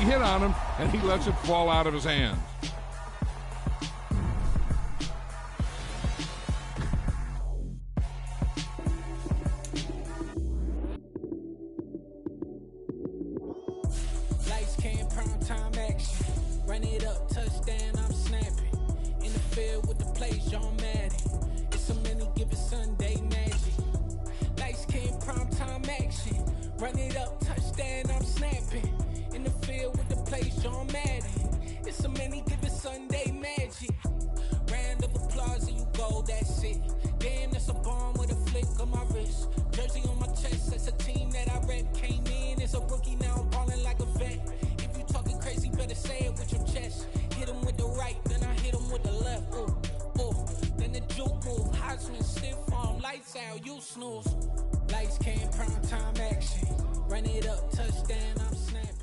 hit on him, and he lets it fall out of his hands. Lights, cam, prime time action. Run it up, touchdown, I'm snapping. In the field with the plays, John Madden. It's a many given Sunday magic. Lights, cam, prime time action. Run it up, touchdown, I'm snapping. In the field with the plays, John Madden. It's a many given Sunday magic. Round of applause and you go, that's it. Damn, that's a bomb with a flick on my wrist. Jersey on my chest, that's a team that I rep. Came in as a rookie, now I'm balling like a vet. If you talking crazy, better say it with your chest. Hit him with the right, then I hit him with the left. Ooh, ooh, then the juke move. Heisman, stiff arm, lights out, you snooze. Lights, cam, prime time action. Run it up, touchdown, I'm snapping.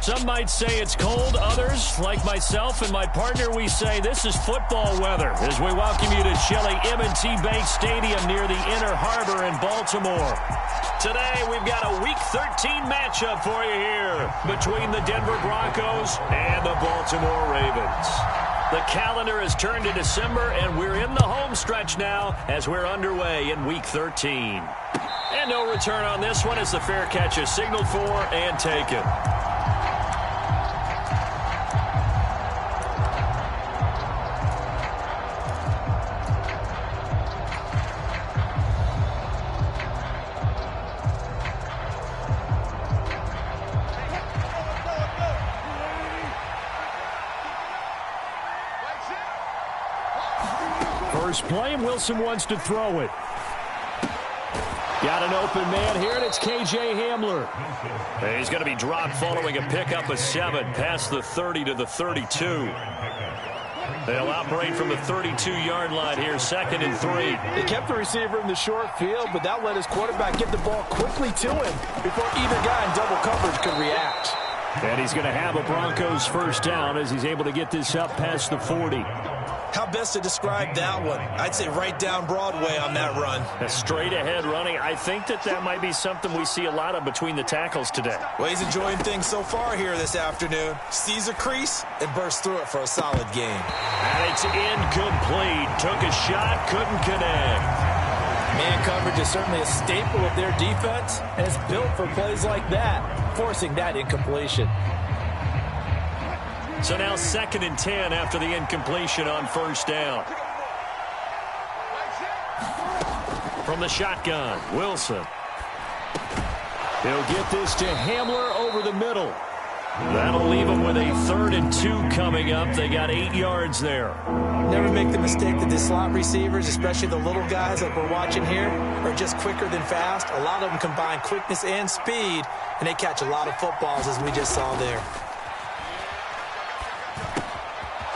Some might say it's cold. Others, like myself and my partner, we say this is football weather as we welcome you to chilly M&T Bank Stadium near the Inner Harbor in Baltimore. Today, we've got a Week 13 matchup for you here between the Denver Broncos and the Baltimore Ravens. The calendar has turned to December, and we're in the home stretch now as we're underway in Week 13. And no return on this one as the fair catch is signaled for and taken. First play, and Wilson wants to throw it. Got an open man here, and it's K.J. Hamler. And he's going to be dropped following a pickup of 7 past the 30 to the 32. They'll operate from the 32-yard line here, 2nd and 3. They kept the receiver in the short field, but that let his quarterback get the ball quickly to him before either guy in double coverage could react. And he's going to have a Broncos first down as he's able to get this up past the 40. How best to describe that one? I'd say right down Broadway on that run. A straight-ahead running. I think that might be something we see a lot of between the tackles today. Well, he's enjoying things so far here this afternoon. Sees a crease and bursts through it for a solid gain. And it's incomplete. Took a shot, couldn't connect. Man coverage is certainly a staple of their defense, and it's built for plays like that, forcing that incompletion. So now 2nd and 10 after the incompletion on first down. From the shotgun, Wilson. He'll get this to Hamler over the middle. That'll leave him with a 3rd and 2 coming up. They got 8 yards there. Never make the mistake that the slot receivers, especially the little guys like we're watching here, are just quicker than fast. A lot of them combine quickness and speed, and they catch a lot of footballs, as we just saw there.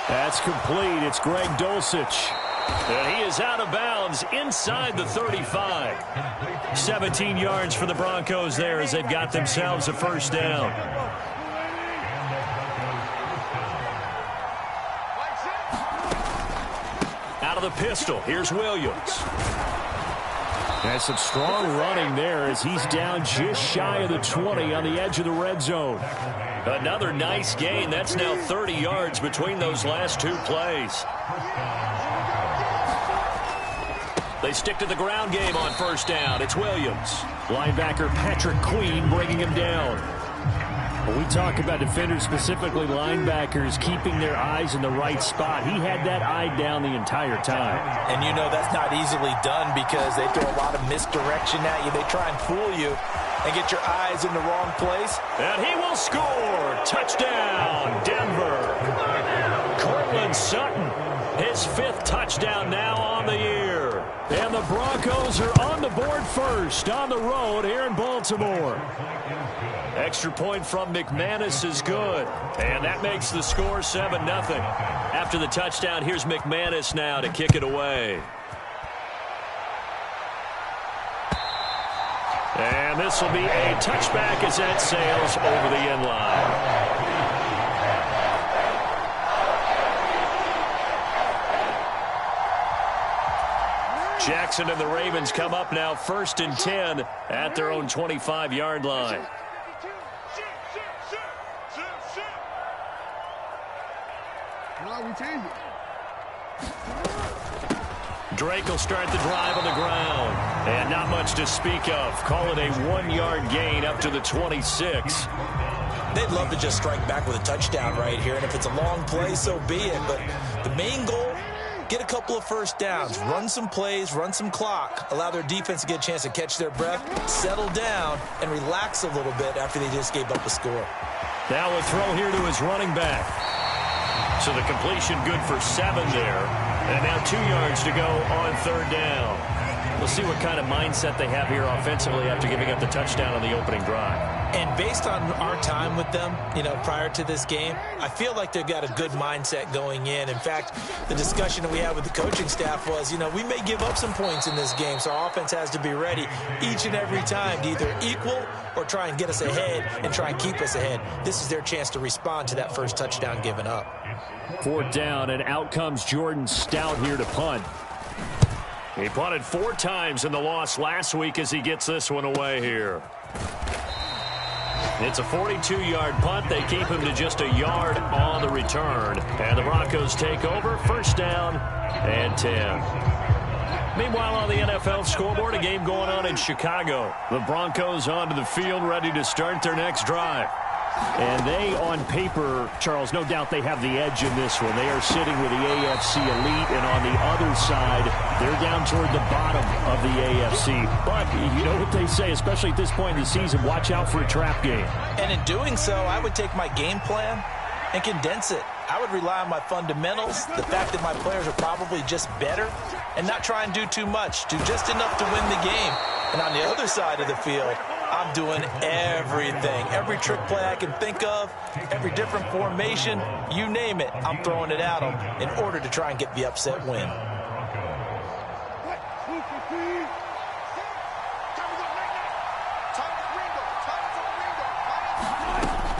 That's complete. It's Greg Dulcich. And he is out of bounds inside the 35. 17 yards for the Broncos there as they've got themselves a first down. Out of the pistol, here's Williams. That's some strong running there as he's down just shy of the 20 on the edge of the red zone. Another nice gain. That's now 30 yards between those last 2 plays. They stick to the ground game on first down. It's Williams. Linebacker Patrick Queen bringing him down. When we talk about defenders, specifically linebackers, keeping their eyes in the right spot, he had that eye down the entire time. And you know that's not easily done because they throw a lot of misdirection at you. They try and fool you and get your eyes in the wrong place. And he will score. Touchdown, Denver. Cortland Sutton, his 5th touchdown now on the year. And the Broncos are on the board first on the road here in Baltimore. Extra point from McManus is good. And that makes the score 7-0. After the touchdown, here's McManus now to kick it away. And this will be a touchback as that sails over the end line. Jackson and the Ravens come up now 1st and 10 at their own 25-yard line. Drake will start the drive on the ground. And not much to speak of. Call it a 1-yard gain up to the 26. They'd love to just strike back with a touchdown right here. And if it's a long play, so be it. But the main goal, get a couple of first downs, run some plays, run some clock, allow their defense to get a chance to catch their breath, settle down, and relax a little bit after they just gave up a score. Now a throw here to his running back. So the completion good for 7 there. And now 2 yards to go on 3rd down. We'll see what kind of mindset they have here offensively after giving up the touchdown on the opening drive. And based on our time with them, prior to this game, I feel like they've got a good mindset going in. In fact, the discussion that we had with the coaching staff was, we may give up some points in this game, so our offense has to be ready each and every time to either equal or try and get us ahead and try and keep us ahead. This is their chance to respond to that first touchdown given up. 4th down, and out comes Jordan Stout here to punt. He punted 4 times in the loss last week as he gets this one away here. It's a 42-yard punt. They keep him to just a yard on the return. And the Broncos take over. 1st down and 10. Meanwhile, on the NFL scoreboard, a game going on in Chicago. The Broncos onto the field, ready to start their next drive. And they, on paper, Charles, no doubt they have the edge in this one. They are sitting with the AFC elite, and on the other side, they're down toward the bottom of the AFC. But you know what they say, especially at this point in the season, watch out for a trap game. And in doing so, I would take my game plan and condense it. I would rely on my fundamentals, the fact that my players are probably just better, and not try and do too much, do just enough to win the game. And on the other side of the field, I'm doing everything. Every trick play I can think of, every different formation, you name it, I'm throwing it at them in order to try and get the upset win.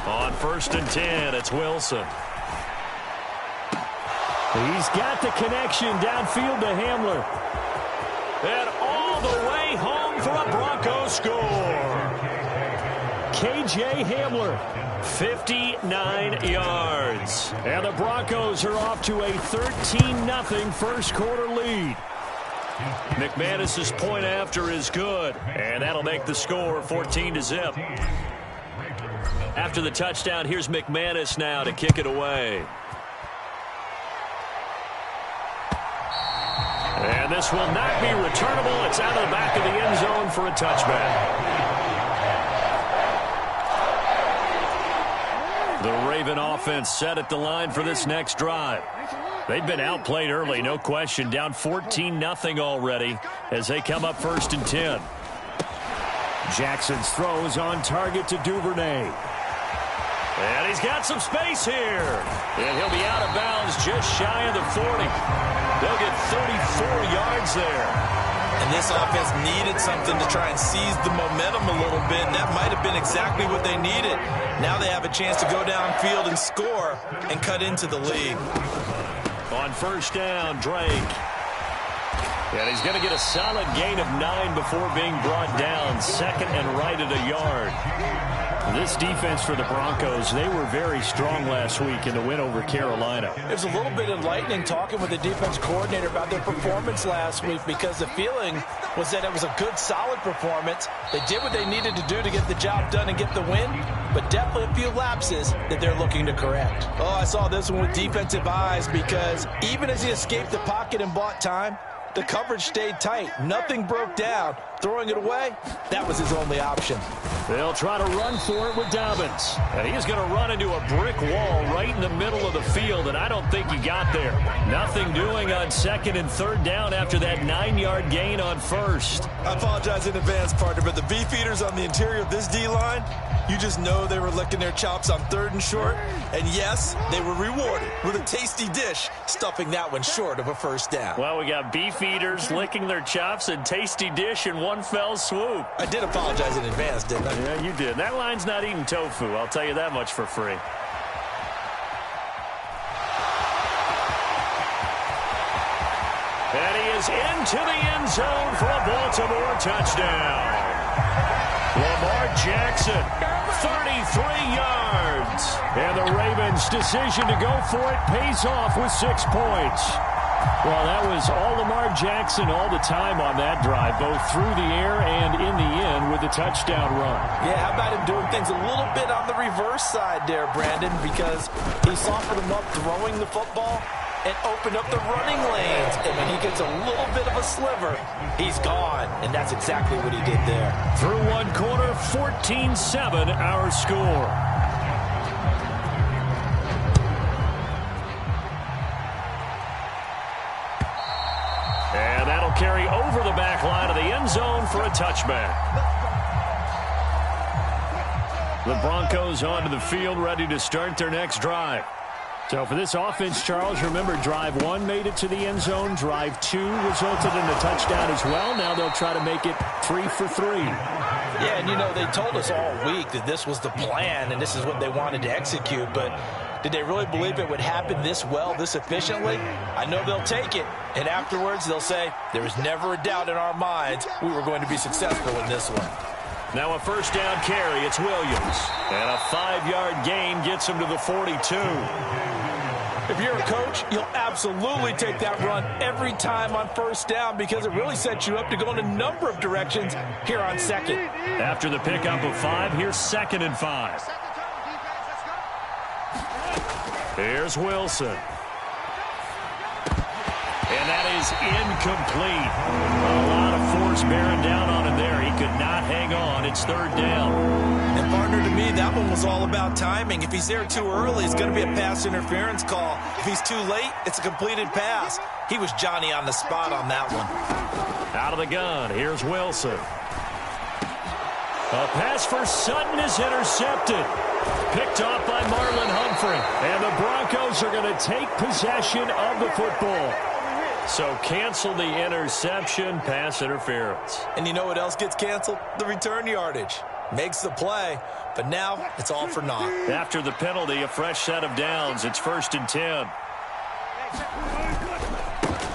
On 1st and 10, it's Wilson. He's got the connection downfield to Hamler. And all the way home for a Broncos score. K.J. Hamler, 59 yards. And the Broncos are off to a 13-0 first quarter lead. McManus's point after is good. And that'll make the score 14-0. After the touchdown, here's McManus now to kick it away. And this will not be returnable. It's out of the back of the end zone for a touchback. The Raven offense set at the line for this next drive. They've been outplayed early, no question. Down 14-0 already as they come up 1st and 10. Jackson's throw is on target to Duvernay. And he's got some space here. And he'll be out of bounds just shy of the 40. They'll get 34 yards there. And this offense needed something to try and seize the momentum a little bit, and that might have been exactly what they needed. Now they have a chance to go downfield and score and cut into the lead. On 1st down, Drake. And he's going to get a solid gain of 9 before being brought down. 2nd and right at a yard. This defense for the Broncos, they were very strong last week in the win over Carolina. It was a little bit enlightening talking with the defense coordinator about their performance last week, because the feeling was that it was a good, solid performance. They did what they needed to do to get the job done and get the win, but definitely a few lapses that they're looking to correct. Oh, I saw this one with defensive eyes, because even as he escaped the pocket and bought time, the coverage stayed tight. Nothing broke down. Throwing it away, that was his only option. They'll try to run for it with Dobbins. And he's going to run into a brick wall right in the middle of the field, and I don't think he got there. Nothing doing on 2nd and 3rd down after that 9-yard gain on 1st. I apologize in advance, partner, but the beefeaters on the interior of this D-line, you just know they were licking their chops on 3rd and short. And yes, they were rewarded with a tasty dish, stuffing that one short of a 1st down. Well, we got beefeaters licking their chops and tasty dish in one fell swoop. I did apologize in advance, didn't I? Yeah, you did. That line's not eating tofu. I'll tell you that much for free. And he is into the end zone for a Baltimore touchdown. Lamar Jackson, 33 yards. And the Ravens' decision to go for it pays off with 6 points. Well, that was all Lamar Jackson all the time on that drive, both through the air and in the end with the touchdown run. Yeah, how about him doing things a little bit on the reverse side there, Brandon, because he softened him up throwing the football and opened up the running lanes. And when he gets a little bit of a sliver, he's gone. And that's exactly what he did there. Through one quarter, 14-7 our score. And that'll carry over the back line of the end zone for a touchback. The Broncos onto the field, ready to start their next drive. So for this offense, Charles, remember, drive 1 made it to the end zone. Drive 2 resulted in a touchdown as well. Now they'll try to make it 3 for 3. Yeah, and you know, they told us all week that this was the plan and this is what they wanted to execute, but did they really believe it would happen this well, this efficiently? I know they'll take it, and afterwards they'll say, there was never a doubt in our minds we were going to be successful in this one. Now a first down carry, it's Williams. And a 5-yard gain gets him to the 42. If you're a coach, you'll absolutely take that run every time on first down because it really sets you up to go in a number of directions here on second. After the pickup of 5, here's 2nd and 5. Here's Wilson. And that is incomplete. A lot of force bearing down on him there. He could not hang on. It's 3rd down. And partner, to me, that one was all about timing. If he's there too early, it's going to be a pass interference call. If he's too late, it's a completed pass. He was Johnny on the spot on that one. Out of the gun, here's Wilson. A pass for Sutton is intercepted. Picked off by Marlon Humphrey. And the Broncos are going to take possession of the football. So cancel the interception, pass interference. And you know what else gets canceled? The return yardage. Makes the play, but now it's all for naught. After the penalty, a fresh set of downs. It's 1st and 10.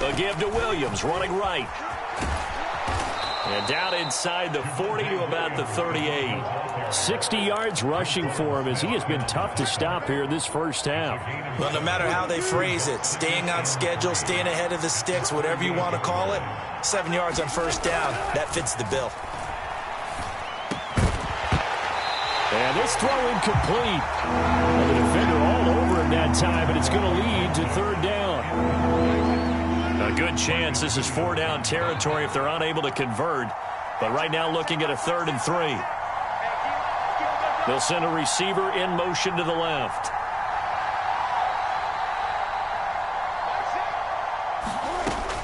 A give to Williams, running right. And down inside the 40 to about the 38. 60 yards rushing for him as he has been tough to stop here this first half. Well, no matter how they phrase it, staying on schedule, staying ahead of the sticks, whatever you want to call it, 7 yards on first down, that fits the bill. And this throw incomplete. Well, the defender all over him that time, and it's going to lead to 3rd down. A good chance this is 4-down territory if they're unable to convert. But right now looking at a 3rd and 3. They'll send a receiver in motion to the left.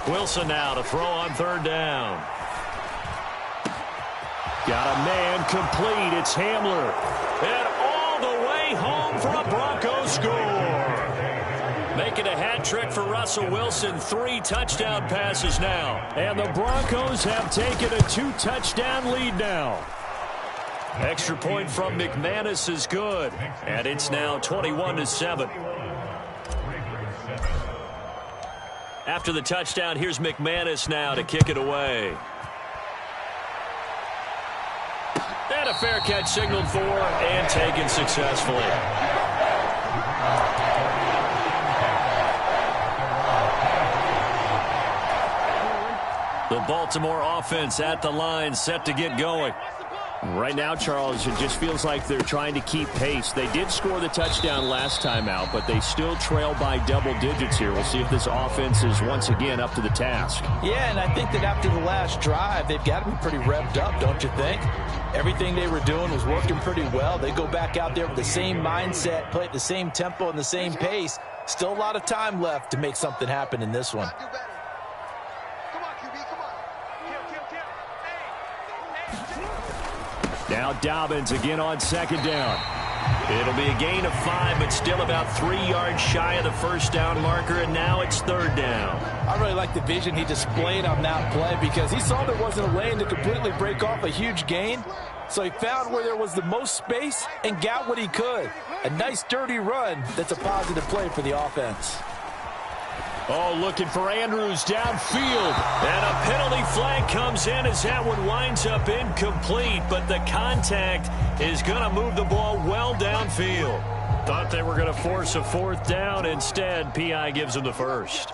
Wilson now to throw on 3rd down. Got a man complete. It's Hamler. And all the way home for a Broncos score. Making a hat trick for Russell Wilson. 3 touchdown passes now. And the Broncos have taken a 2-touchdown lead now. Extra point from McManus is good. And it's now 21-7. After the touchdown, here's McManus now to kick it away. And a fair catch signaled for and taken successfully. The Baltimore offense at the line, set to get going. Right now, Charles, it just feels like they're trying to keep pace. They did score the touchdown last time out, but they still trail by double digits here. We'll see if this offense is once again up to the task. Yeah, and I think that after the last drive, they've got to be pretty revved up, don't you think? Everything they were doing was working pretty well. They go back out there with the same mindset, play at the same tempo and the same pace. Still a lot of time left to make something happen in this one. Now Dobbins again on 2nd down. It'll be a gain of 5, but still about 3 yards shy of the first down marker, and now it's 3rd down. I really like the vision he displayed on that play because he saw there wasn't a lane to completely break off a huge gain. So he found where there was the most space and got what he could. A nice, dirty run that's a positive play for the offense. Oh, looking for Andrews downfield. And a penalty flag comes in as that one winds up incomplete. But the contact is going to move the ball well downfield. Thought they were going to force a fourth down. Instead, P.I. gives them the first.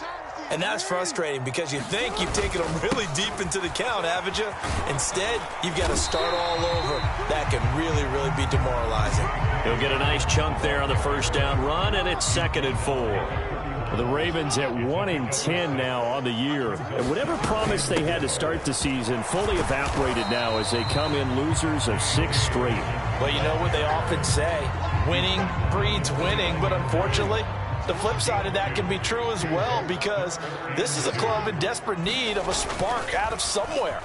And that's frustrating because you think you've taken them really deep into the count, haven't you? Instead, you've got to start all over. That can really, really be demoralizing. He'll get a nice chunk there on the first down run, and it's 2nd and 4. The Ravens at 1-10 now on the year. And whatever promise they had to start the season fully evaporated now as they come in losers of 6 straight. Well, you know what they often say, winning breeds winning, but unfortunately, the flip side of that can be true as well because this is a club in desperate need of a spark out of somewhere.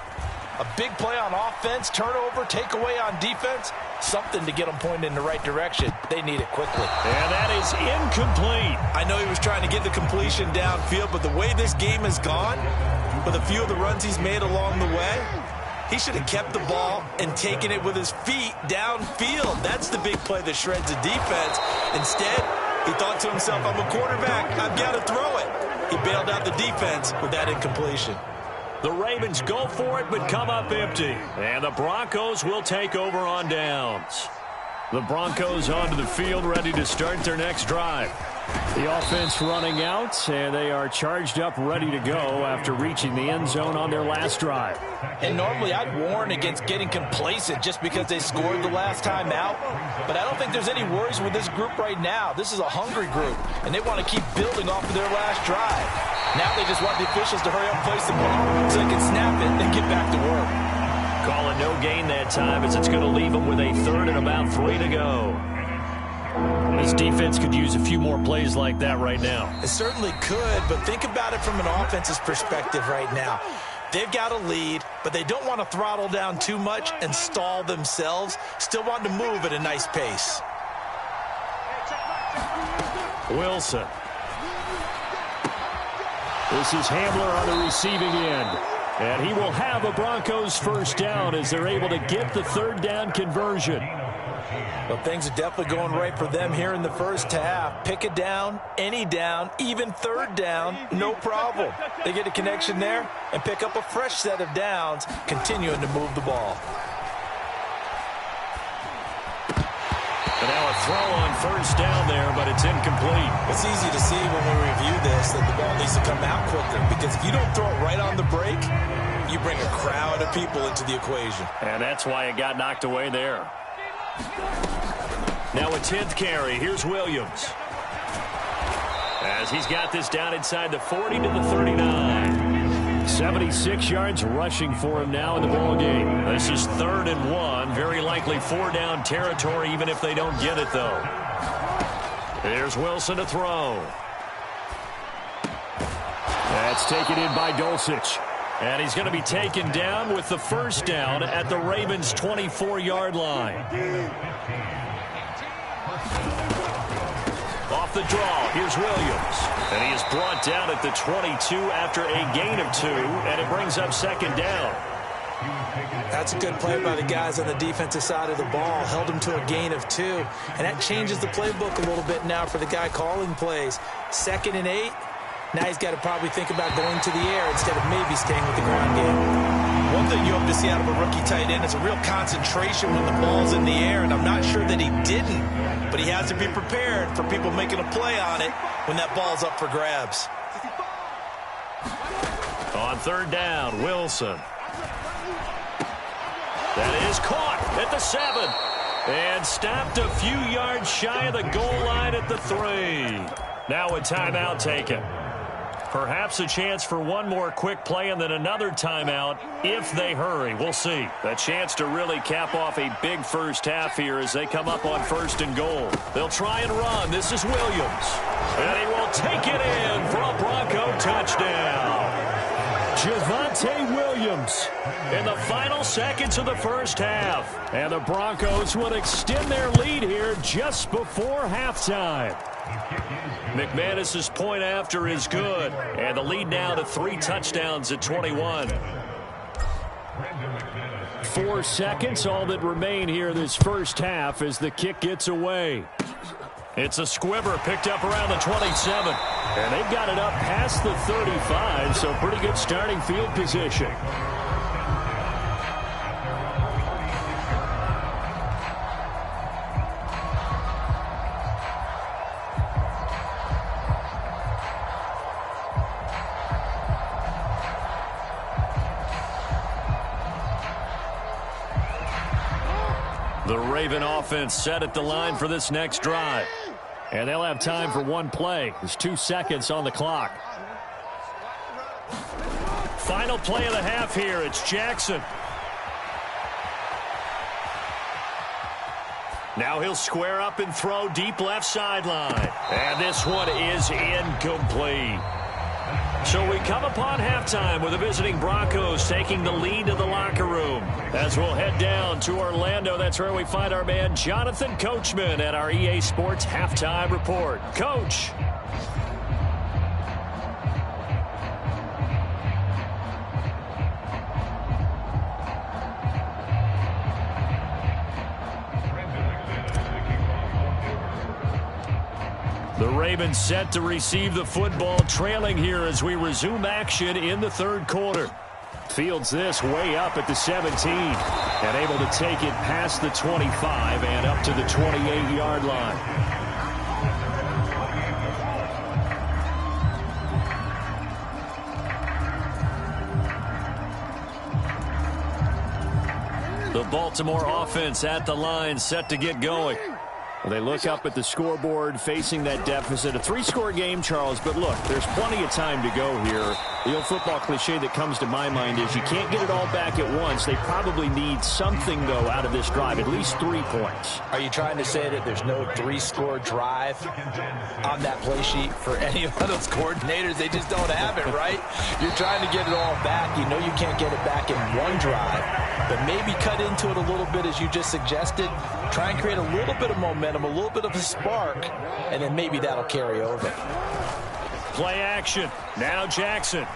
A big play on offense, turnover, takeaway on defense, something to get them pointed in the right direction. They need it quickly. And that is incomplete. I know he was trying to get the completion downfield, but the way this game has gone, with a few of the runs he's made along the way, he should have kept the ball and taken it with his feet downfield. That's the big play that shreds the defense. Instead, he thought to himself, I'm a quarterback, I've got to throw it. He bailed out the defense with that incompletion. The Ravens go for it, but come up empty. And the Broncos will take over on downs. The Broncos onto the field, ready to start their next drive. The offense running out, and they are charged up, ready to go after reaching the end zone on their last drive. And normally I'd warn against getting complacent just because they scored the last time out. But I don't think there's any worries with this group right now. This is a hungry group, and they want to keep building off of their last drive. Now they just want the officials to hurry up and place the ball so they can snap it and get back to work. Call it no gain that time as it's going to leave them with a 3rd and about 3 to go. This defense could use a few more plays like that right now. It certainly could, but think about it from an offense's perspective right now. They've got a lead, but they don't want to throttle down too much and stall themselves. Still want to move at a nice pace. Wilson. This is Hamler on the receiving end. And he will have a Broncos first down as they're able to get the 3rd down conversion. Well, things are definitely going right for them here in the first half. Pick a down, any down, even 3rd down, no problem. They get a connection there and pick up a fresh set of downs, continuing to move the ball. And now a throw on first down there, but it's incomplete. It's easy to see when we review this that the ball needs to come out quicker because if you don't throw it right on the break, you bring a crowd of people into the equation. And that's why it got knocked away there. Now a 10th carry. Here's Williams. As he's got this down inside the 40 to the 39. 76 yards rushing for him now in the ball game. This is 3rd and 1. Very likely 4-down territory even if they don't get it, though. Here's Wilson to throw. That's taken in by Dulcich. And he's going to be taken down with the first down at the Ravens' 24-yard line. Off the draw, here's Williams. And he is brought down at the 22 after a gain of 2, and it brings up 2nd down. That's a good play by the guys on the defensive side of the ball. Held him to a gain of 2. And that changes the playbook a little bit now for the guy calling plays. 2nd and 8. Now he's got to probably think about going to the air instead of maybe staying with the ground game. One thing you hope to see out of a rookie tight end is a real concentration when the ball's in the air, and I'm not sure that he didn't, but he has to be prepared for people making a play on it when that ball's up for grabs. On 3rd down, Wilson. That is caught at the 7. And stopped a few yards shy of the goal line at the 3. Now a timeout taken. Perhaps a chance for one more quick play and then another timeout if they hurry. We'll see. A chance to really cap off a big first half here as they come up on 1st and goal. They'll try and run. This is Williams. And he will take it in for a Bronco touchdown. Javonte Williams in the final seconds of the first half. And the Broncos will extend their lead here just before halftime. McManus's point after is good. And the lead now to 3 touchdowns at 21. 4 seconds, all that remain here this first half as the kick gets away. It's a squibber picked up around the 27. And they've got it up past the 35, so pretty good starting field position. The Raven offense set at the line for this next drive. And they'll have time for one play. There's 2 seconds on the clock. Final play of the half here. It's Jackson. Now he'll square up and throw deep left sideline. And this one is incomplete. So we come upon halftime with the visiting Broncos taking the lead to the locker room. As we'll head down to Orlando, that's where we find our man Jonathan Coachman at our EA Sports Halftime Report. Coach. The Ravens set to receive the football, trailing here as we resume action in the third quarter. Fields this way up at the 17 and able to take it past the 25 and up to the 28-yard line. The Baltimore offense at the line set to get going. Well, they look up at the scoreboard facing that deficit. A 3-score game, Charles, but look, there's plenty of time to go here. The old football cliche that comes to my mind is you can't get it all back at once. They probably need something, though, out of this drive, at least 3 points. Are you trying to say that there's no 3-score drive on that play sheet for any of those coordinators? They just don't have it, right? You're trying to get it all back. You know you can't get it back in one drive, but maybe cut into it a little bit as you just suggested. Try and create a little bit of momentum, a little bit of a spark, and then maybe that'll carry over. Play action. Now Jackson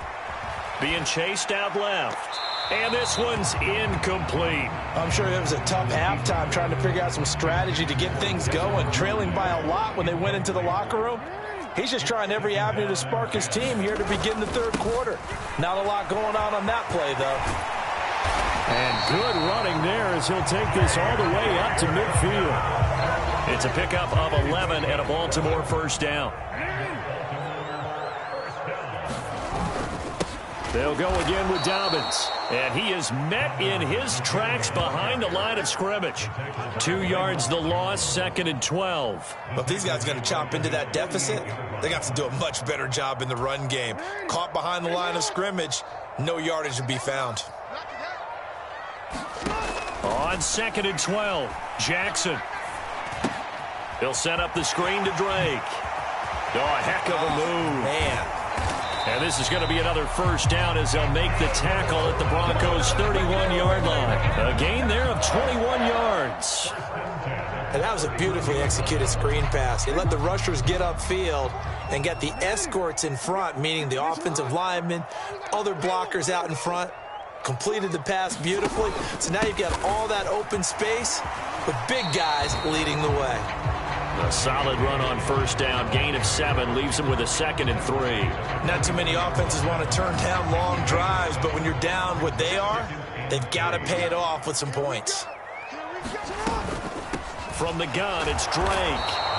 being chased out left. And this one's incomplete. I'm sure it was a tough halftime trying to figure out some strategy to get things going, trailing by a lot when they went into the locker room. He's just trying every avenue to spark his team here to begin the third quarter. Not a lot going on that play, though. And good running there as he'll take this all the way up to midfield. It's a pickup of 11 and a Baltimore first down. They'll go again with Dobbins. And he is met in his tracks behind the line of scrimmage. 2 yards the loss, 2nd and 12. But if these guys are going to chop into that deficit, they got to do a much better job in the run game. Caught behind the line of scrimmage, no yardage to be found. On 2nd and 12, Jackson. He'll set up the screen to Drake. Oh, a heck of a move. Man. And this is going to be another first down as they'll make the tackle at the Broncos' 31-yard line. A gain there of 21 yards. And that was a beautifully executed screen pass. He let the rushers get upfield and get the escorts in front, meaning the offensive linemen, other blockers out in front. Completed the pass beautifully. So now you've got all that open space with big guys leading the way. A solid run on first down. Gain of 7 leaves him with a 2nd and 3. Not too many offenses want to turn down long drives, but when you're down what they are, they've got to pay it off with some points. From the gun, it's Drake.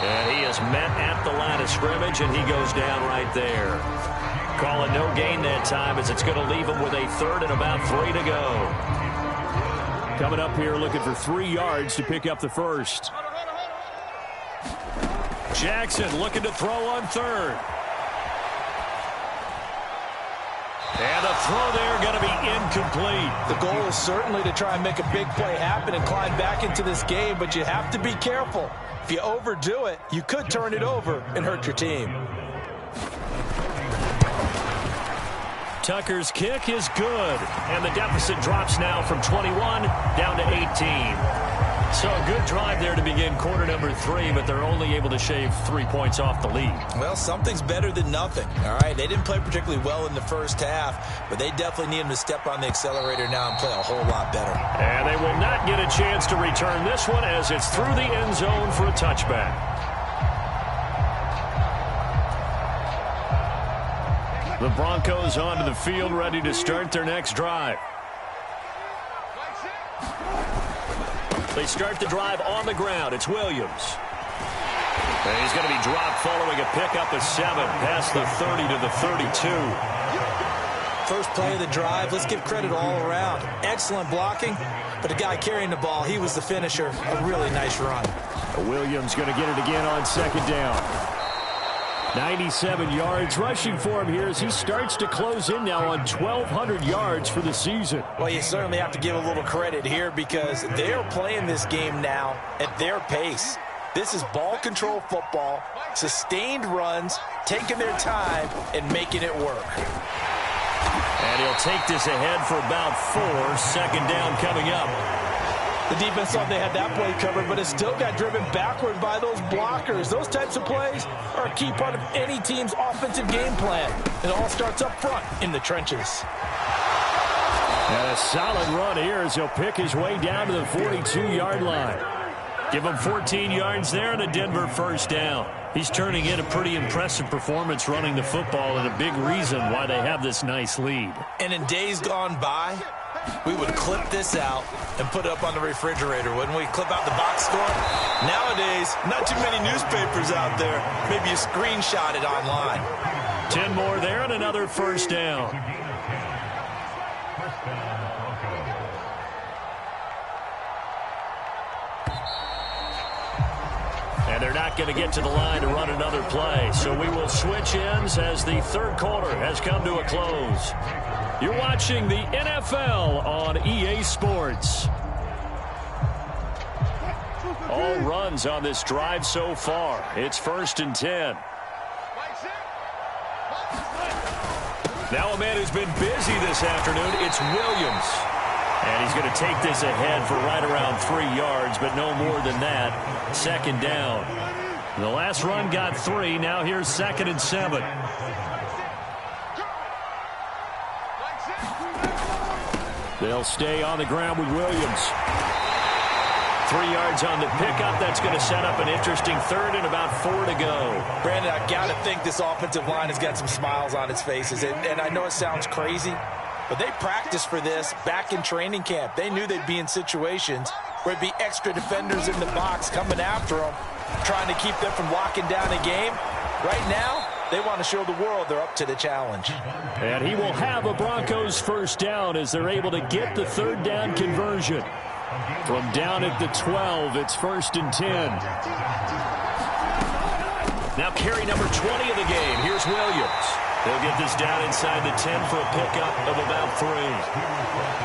And he is met at the line of scrimmage, and he goes down right there. Calling no gain that time as it's going to leave him with a 3rd and about 3 to go. Coming up here looking for 3 yards to pick up the first. Jackson looking to throw on 3rd. And the throw there going to be incomplete. The goal is certainly to try and make a big play happen and climb back into this game, but you have to be careful. If you overdo it, you could turn it over and hurt your team. Tucker's kick is good, and the deficit drops now from 21 down to 18. So a good drive there to begin quarter number 3, but they're only able to shave 3 points off the lead. Well, something's better than nothing, all right? They didn't play particularly well in the first half, but they definitely need them to step on the accelerator now and play a whole lot better. And they will not get a chance to return this one as it's through the end zone for a touchback. The Broncos onto the field, ready to start their next drive. They start the drive on the ground. It's Williams. And he's going to be dropped following a pickup of 7 past the 30 to the 32. First play of the drive, let's give credit all around. Excellent blocking, but the guy carrying the ball, he was the finisher. A really nice run. Williams going to get it again on second down. 97 yards rushing for him here as he starts to close in now on 1,200 yards for the season. Well, you certainly have to give a little credit here because they're playing this game now at their pace. This is ball control football, sustained runs, taking their time and making it work. And he'll take this ahead for about 4. Second down coming up. The defense thought they had that play covered, but it still got driven backward by those blockers. Those types of plays are a key part of any team's offensive game plan. It all starts up front in the trenches. And a solid run here as he'll pick his way down to the 42-yard line. Give him 14 yards there and a Denver first down. He's turning in a pretty impressive performance running the football and a big reason why they have this nice lead. And in days gone by, we would clip this out and put it up on the refrigerator, wouldn't we? Clip out the box score. Nowadays, not too many newspapers out there. Maybe you screenshot it online. 10 more there and another first down. And they're not going to get to the line to run another play. So we will switch ends as the third quarter has come to a close. You're watching the NFL on EA Sports. All runs on this drive so far. It's 1st and 10. Now a man who's been busy this afternoon, it's Williams. And he's going to take this ahead for right around 3 yards, but no more than that. Second down. The last run got 3. Now here's 2nd and 7. They'll stay on the ground with Williams. 3 yards on the pickup. That's going to set up an interesting third and about 4 to go. Brandon, I got to think this offensive line has got some smiles on its faces. And I know it sounds crazy, but they practiced for this back in training camp. They knew they'd be in situations where it'd be extra defenders in the box coming after them, trying to keep them from locking down a game. Right now, they want to show the world they're up to the challenge. And he will have a Broncos first down as they're able to get the third down conversion. From down at the 12, it's 1st and 10. Now carry number 20 of the game. Here's Williams. They'll get this down inside the 10 for a pickup of about 3.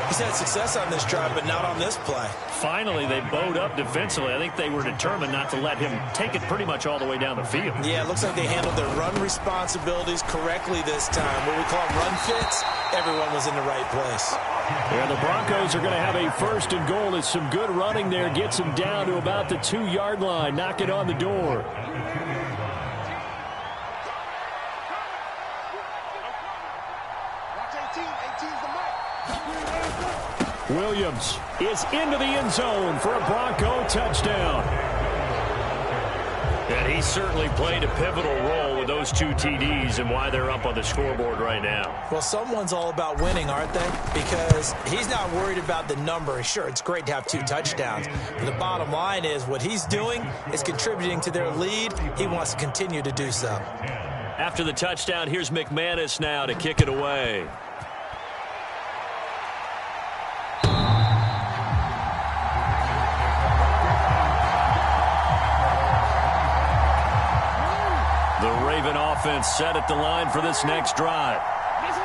He's had success on this drive, but not on this play. Finally, they bowed up defensively. I think they were determined not to let him take it pretty much all the way down the field. Yeah, it looks like they handled their run responsibilities correctly this time. What we call run fits, everyone was in the right place. Yeah, the Broncos are going to have a 1st and goal. It's some good running there. Gets him down to about the 2-yard line. Knock it on the door. Williams is into the end zone for a Bronco touchdown. And he certainly played a pivotal role with those 2 TDs and why they're up on the scoreboard right now. Well, someone's all about winning, aren't they? Because he's not worried about the number. Sure, it's great to have 2 touchdowns. But the bottom line is what he's doing is contributing to their lead. He wants to continue to do so. After the touchdown, here's McManus now to kick it away. Offense set at the line for this next drive.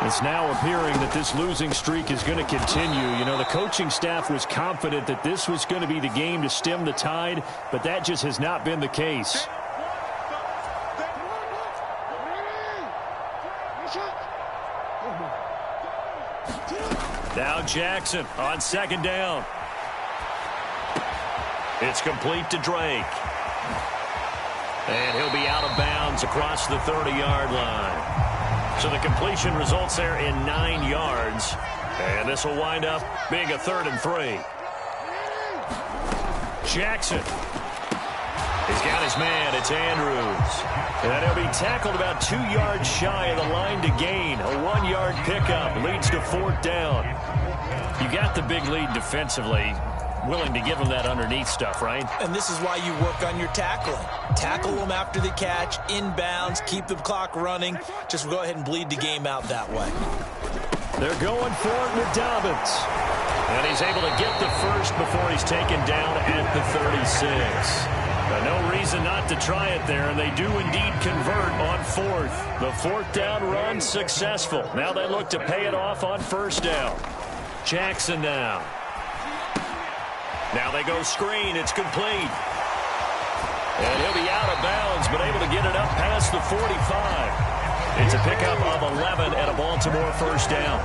It's now appearing that this losing streak is going to continue. You know, the coaching staff was confident that this was going to be the game to stem the tide, but that just has not been the case. Now Jackson on 2nd down. It's complete to Drake. And he'll be out of bounds across the 30-yard line. So the completion results there in 9 yards. And this will wind up being a 3rd and 3. Jackson. He's got his his man. It's Andrews. And he'll be tackled about 2 yards shy of the line to gain. A 1-yard pickup leads to 4th down. You got the big lead defensively. Willing to give him that underneath stuff, right? And this is why you work on your tackling. Tackle them after the catch, inbounds, keep the clock running. Just go ahead and bleed the game out that way. They're going for it with Dobbins. And he's able to get the first before he's taken down at the 36. But no reason not to try it there, and they do indeed convert on 4th. The 4th down run successful. Now they look to pay it off on 1st down. Jackson now. Now they go screen. It's complete. And he'll be out of bounds, but able to get it up past the 45. It's a pickup of 11 and a Baltimore 1st down.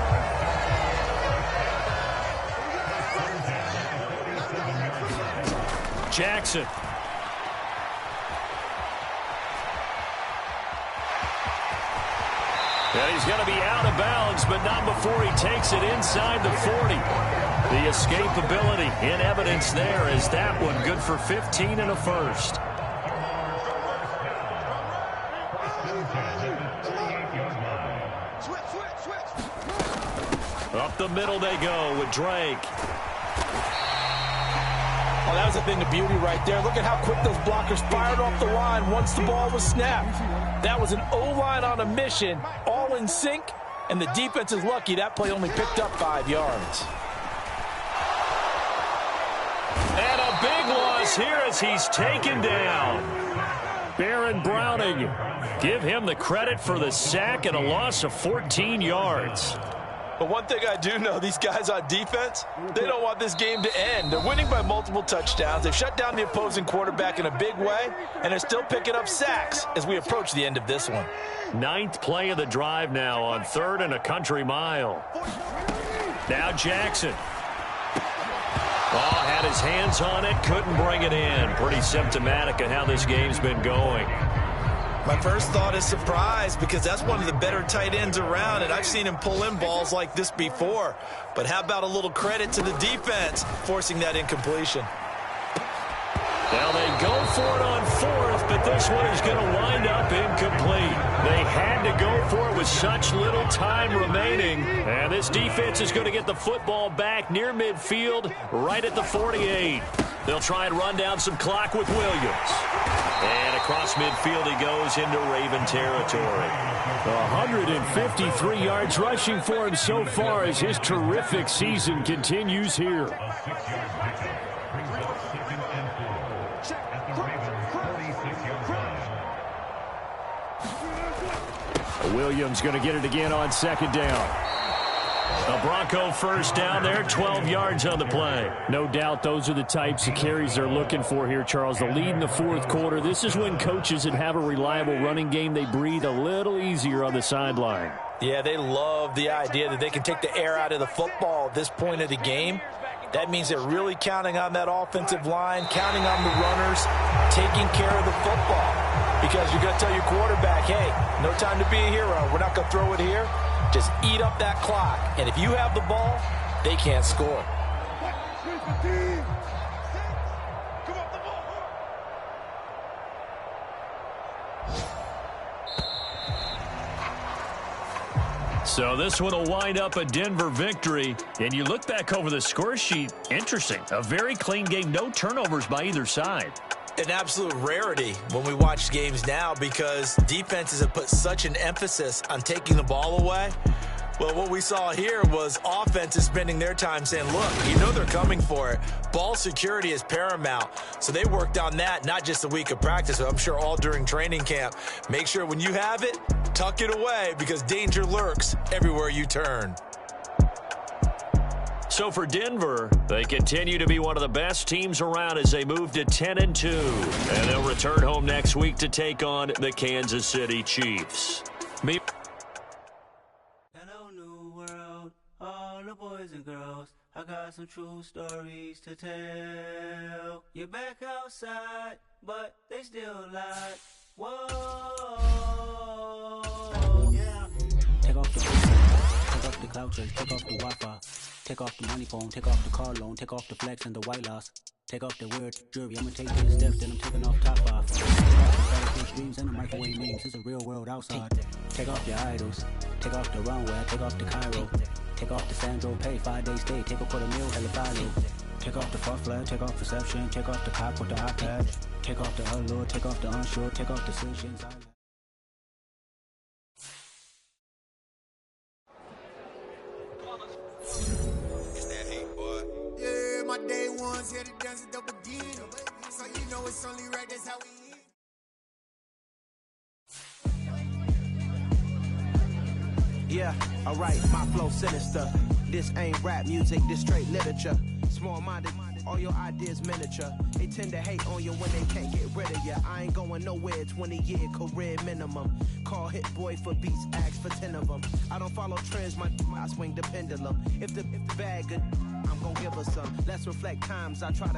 Jackson. And he's going to be out of bounds, but not before he takes it inside the 40. The escapability in evidence there is that one good for 15 and a first. Up the middle they go with Drake. Oh, that was a thing of beauty right there. Look at how quick those blockers fired off the line once the ball was snapped. That was an O-line on a mission, all in sync, and the defense is lucky that play only picked up 5 yards. And a big loss here as he's taken down. Baron Browning. Give him the credit for the sack and a loss of 14 yards. But one thing I do know, these guys on defense, they don't want this game to end. They're winning by multiple touchdowns. They've shut down the opposing quarterback in a big way, and they're still picking up sacks as we approach the end of this one. 9th play of the drive now on 3rd and a country mile. Now Jackson. Oh, had his hands on it, couldn't bring it in. Pretty symptomatic of how this game's been going. My first thought is surprise, because that's one of the better tight ends around, and I've seen him pull in balls like this before. But how about a little credit to the defense forcing that incompletion? Now they go for it on 4th, but this one is going to wind up incomplete. They had to go for it with such little time remaining. And this defense is going to get the football back near midfield, right at the 48. They'll try and run down some clock with Williams. And across midfield he goes into Raven territory. 153 yards rushing for him so far as his terrific season continues here. Williams going to get it again on 2nd down. A Bronco 1st down there, 12 yards on the play. No doubt those are the types of carries they're looking for here, Charles. The lead in the 4th quarter. This is when coaches that have a reliable running game, they breathe a little easier on the sideline. Yeah, they love the idea that they can take the air out of the football at this point of the game. That means they're really counting on that offensive line, counting on the runners, taking care of the football. Because you're going to tell your quarterback, hey, no time to be a hero. We're not going to throw it here. Just eat up that clock. And if you have the ball, they can't score. So this one will wind up a Denver victory. And you look back over the score sheet, interesting. A very clean game, no turnovers by either side. An absolute rarity when we watch games now, because defenses have put such an emphasis on taking the ball away. Well, what we saw here was offenses spending their time saying, look, you know they're coming for it. Ball security is paramount. So they worked on that, not just a week of practice, but I'm sure all during training camp. Make sure when you have it, tuck it away, because danger lurks everywhere you turn. So for Denver, they continue to be one of the best teams around as they move to 10-2. And they'll return home next week to take on the Kansas City Chiefs. Hello, new world, all the boys and girls. I got some true stories to tell. You're back outside, but they still lie. Whoa, yeah. Take off the take off the cloud chase, take off the Wi-Fi. Take off the money phone, take off the car loan, take off the flex and the white loss. Take off the weird jewelry, I'ma take 10 steps, then I'm taking off top off. outside. Take off your idols. Take off the runway, take off the Cairo. Take off the Sandro, pay 5 days stay. Take a quarter meal, hella value. Take off the far flag, take off perception. Take off the cop with the iPad. Take off the allure, take off the unsure. Take off decisions. Yeah, my day ones here to dance at the beginning. So you know it's only right, that's how we end. Yeah, alright, my flow sinister. This ain't rap music, this straight literature. Small-minded, all your ideas miniature. They tend to hate on you when they can't get rid of you. I ain't going nowhere, 20-year career minimum. Call Hit Boy for beats, ask for 10 of them. I don't follow trends, I swing the pendulum. If the bag good, I'm gonna give her some. Let's reflect times I try to